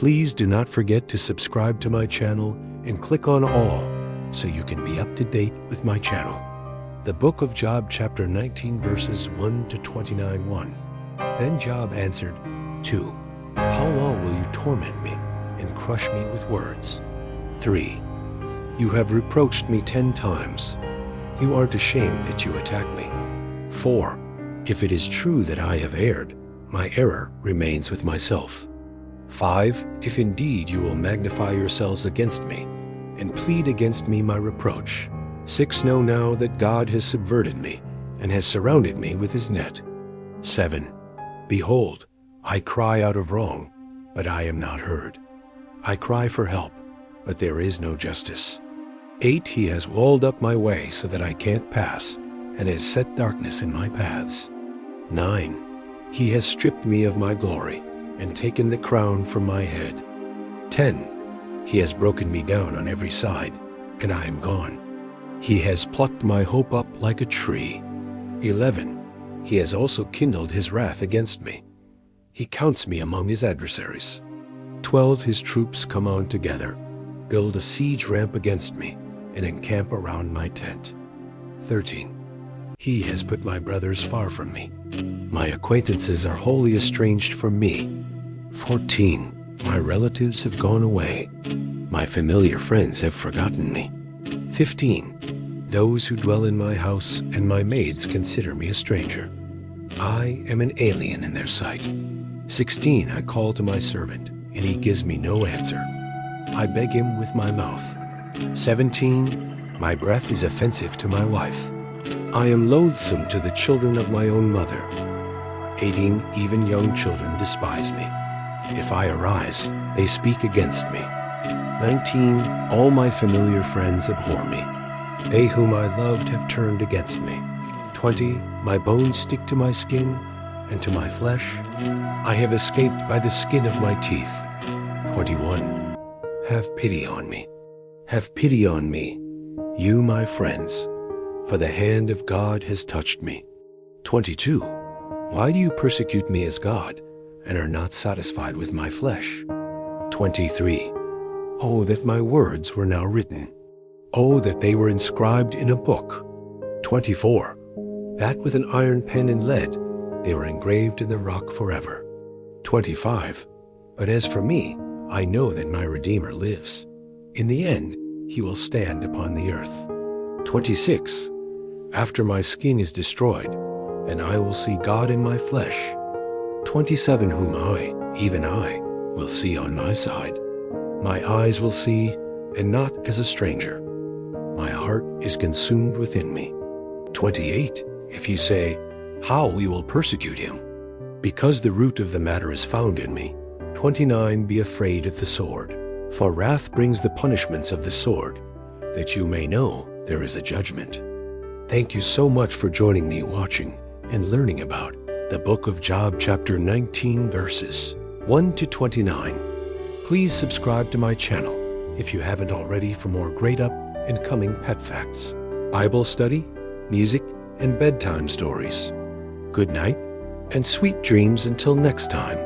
Please do not forget to subscribe to my channel and click on all so you can be up to date with my channel. The book of Job, chapter 19, verses 1 to 29, 1. Then Job answered, 2. How long will you torment me and crush me with words? 3. You have reproached me 10 times. You aren't ashamed that you attack me. 4. If it is true that I have erred, my error remains with myself. 5. If indeed you will magnify yourselves against me and plead against me my reproach. 6. Know now that God has subverted me and has surrounded me with his net. 7. Behold, I cry out of wrong, but I am not heard. I cry for help, but there is no justice. 8. He has walled up my way so that I can't pass, and has set darkness in my paths. 9. He has stripped me of my glory, and taken the crown from my head. 10. He has broken me down on every side, and I am gone. He has plucked my hope up like a tree. 11. He has also kindled his wrath against me. He counts me among his adversaries. 12. His troops come on together, build a siege ramp against me, and encamp around my tent. 13. He has put my brothers far from me. My acquaintances are wholly estranged from me. 14. My relatives have gone away. My familiar friends have forgotten me. 15. Those who dwell in my house and my maids consider me a stranger. I am an alien in their sight. 16. I call to my servant, and he gives me no answer. I beg him with my mouth. 17. My breath is offensive to my wife. I am loathsome to the children of my own mother. 18. Even young children despise me. If I arise, they speak against me. 19. All my familiar friends abhor me. They whom I loved have turned against me. 20. My bones stick to my skin, and to my flesh. I have escaped by the skin of my teeth. 21. Have pity on me. Have pity on me, you my friends, for the hand of God has touched me. 22. Why do you persecute me as God, and are not satisfied with my flesh? 23. Oh, that my words were now written. Oh, that they were inscribed in a book. 24. That with an iron pen and lead, they were engraved in the rock forever. 25. But as for me, I know that my Redeemer lives. In the end, he will stand upon the earth. 26. After my skin is destroyed, and I will see God in my flesh. 27. Whom I, even I, will see on my side. My eyes will see, and not as a stranger. My heart is consumed within me. 28. If you say, how we will persecute him? Because the root of the matter is found in me. 29. Be afraid of the sword. For wrath brings the punishments of the sword, that you may know there is a judgment. Thank you so much for joining me watching and learning about the book of Job, chapter 19, verses 1 to 29. Please subscribe to my channel if you haven't already for more great up and coming pet facts, Bible study, music, and bedtime stories. Good night and sweet dreams until next time.